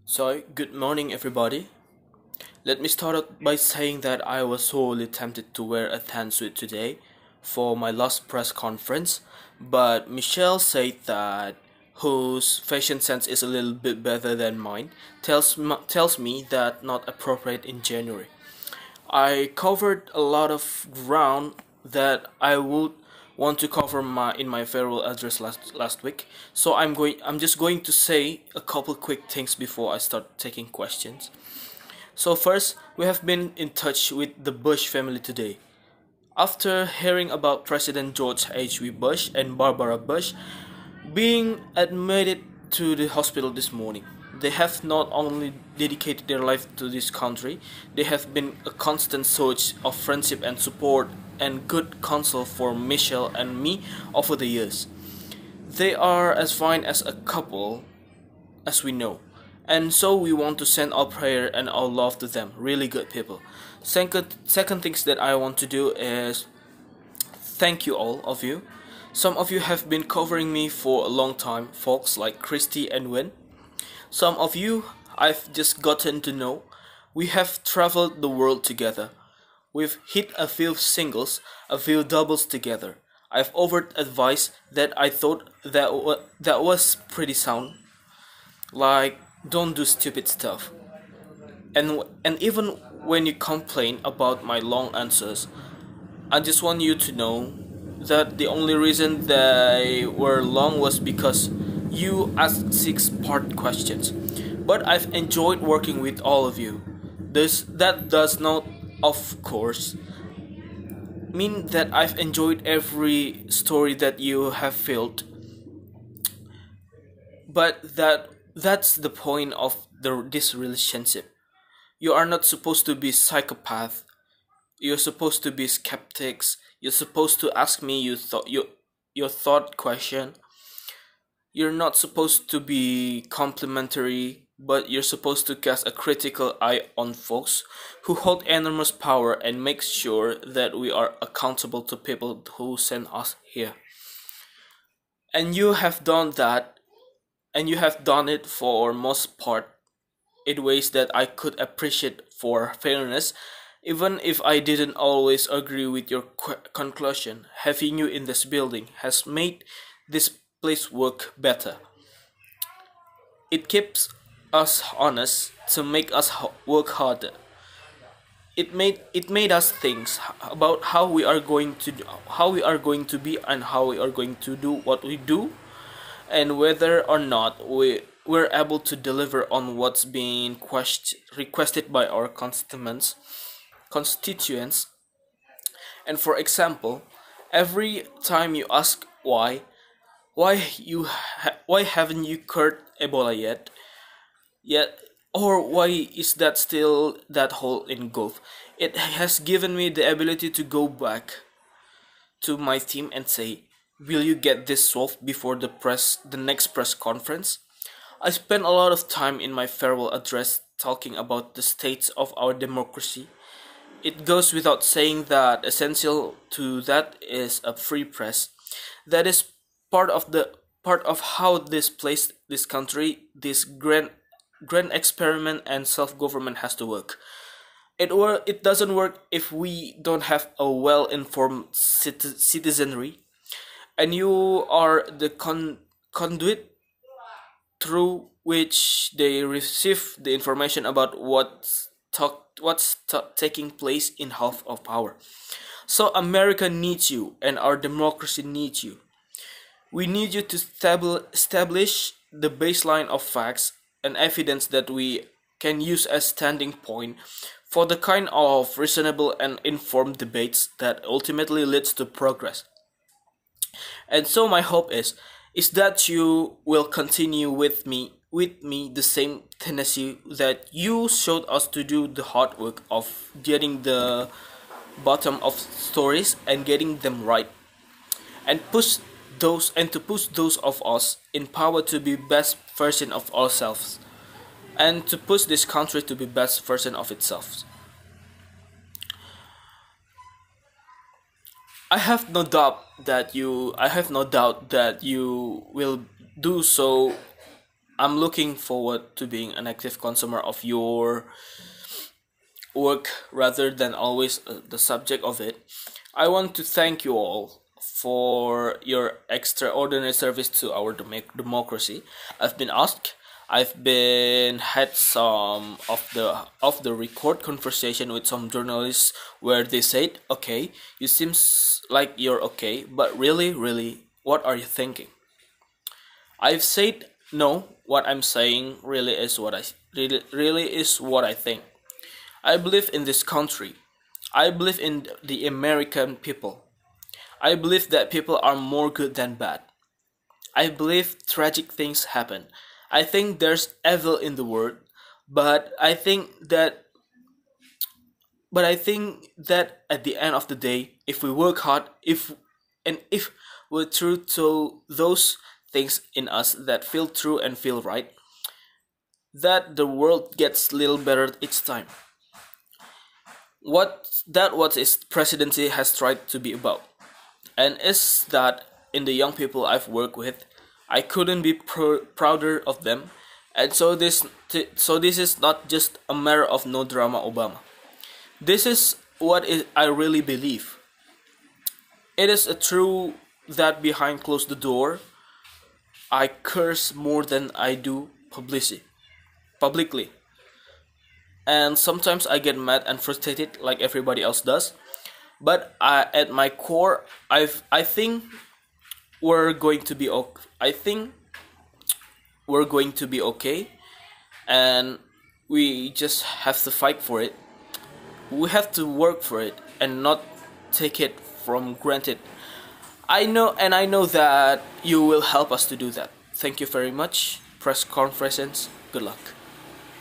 So, good morning, everybody. Let me start out by saying that I was sorely tempted to wear a tan suit today for my last press conference, but Michelle said that whose fashion sense is a little bit better than mine tells me that not appropriate in January. I covered a lot of ground that I would want to cover in my farewell address last week. So I'm just going to say a couple quick things before I start taking questions. So first, we have been in touch with the Bush family today. After hearing about President George H.W. Bush and Barbara Bush being admitted to the hospital this morning, they have not only dedicated their life to this country, they have been a constant source of friendship and support and good counsel for Michelle and me over the years. They are as fine as a couple as we know. And so we want to send our prayer and our love to them. Really good people. Second things that I want to do is thank you all of you. Some of you have been covering me for a long time, folks like Christy and Win. Some of you I've just gotten to know. We have traveled the world together. We've hit a few singles, a few doubles together. I've offered advice that I thought that was pretty sound, like don't do stupid stuff. And even when you complain about my long answers, I just want you to know that the only reason they were long was because you asked six-part questions. But I've enjoyed working with all of you. That does not, of course, mean that I've enjoyed every story that you have filled, but that's the point of this relationship. You are not supposed to be psychopath. You're supposed to be skeptics. You're supposed to ask me your thought question. You're not supposed to be complimentary, but you're supposed to cast a critical eye on folks who hold enormous power and make sure that we are accountable to people who send us here. And you have done that, and you have done it for most part in ways that I could appreciate for fairness, even if I didn't always agree with your conclusion. Having you in this building has made this place work better. It keeps us honest to make us work harder. It made us think about how we are going to be and how we are going to do what we do, and whether or not we're able to deliver on what's being requested by our constituents. And for example, every time you ask why haven't you cured Ebola yet, or why is that still that hole in Gulf, it has given me the ability to go back to my team and say, will you get this solved before the next press conference? I spent a lot of time in my farewell address talking about the state of our democracy. It goes without saying that essential to that is a free press. That is part of the part of how this country, this grand experiment and self-government has to work. It doesn't work if we don't have a well-informed citizenry, and you are the conduit through which they receive the information about taking place in half of power. So America needs you, and our democracy needs you. We need you to establish the baseline of facts and evidence that we can use as standing point for the kind of reasonable and informed debates that ultimately leads to progress. And so my hope is that you will continue with me the same tenacity that you showed us to do the hard work of getting the bottom of stories and getting them right, and to push those of us in power to be best version of ourselves, and to push this country to be best version of itself. I have no doubt that you will do so I'm looking forward to being an active consumer of your work rather than always the subject of it. I want to thank you all for your extraordinary service to our democracy. I've been asked. I've been had some of the record conversation with some journalists where they said, "Okay, you seems like you're okay, but really, what are you thinking?" I've said, "No, what I'm saying really is what I think. I believe in this country. I believe in the American people. I believe that people are more good than bad. I believe tragic things happen. I think there's evil in the world, but I think that at the end of the day, if we work hard, if we're true to those things in us that feel true and feel right, that the world gets a little better each time. What his presidency has tried to be about, and is that in the young people I've worked with, I couldn't be prouder of them. And so this is not just a matter of no drama Obama. This is I really believe. It is a true that behind closed the door, I curse more than I do publicly. And sometimes I get mad and frustrated like everybody else does. But at my core, I think we're going to be okay. I think we're going to be okay, and we just have to fight for it. We have to work for it and not take it from granted. I know that you will help us to do that. Thank you very much. Press conferences. Good luck.